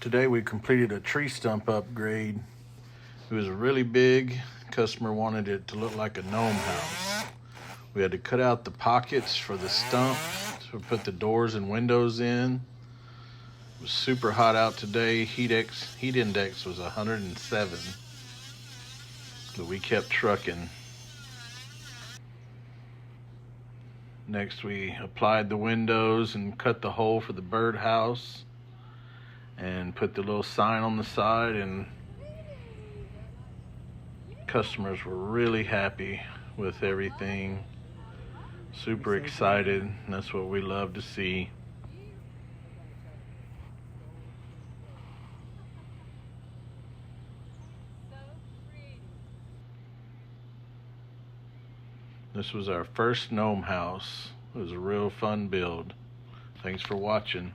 Today we completed a tree stump upgrade. It was really big. Customer wanted it to look like a gnome house. We had to cut out the pockets for the stump to put the doors and windows in. It was super hot out today. Heat index was 107, but we kept trucking. Next we applied the windows and cut the hole for the birdhouse and put the little sign on the side, and customers were really happy with everything. Super excited, and that's what we love to see. This was our first gnome house. It was a real fun build. Thanks for watching.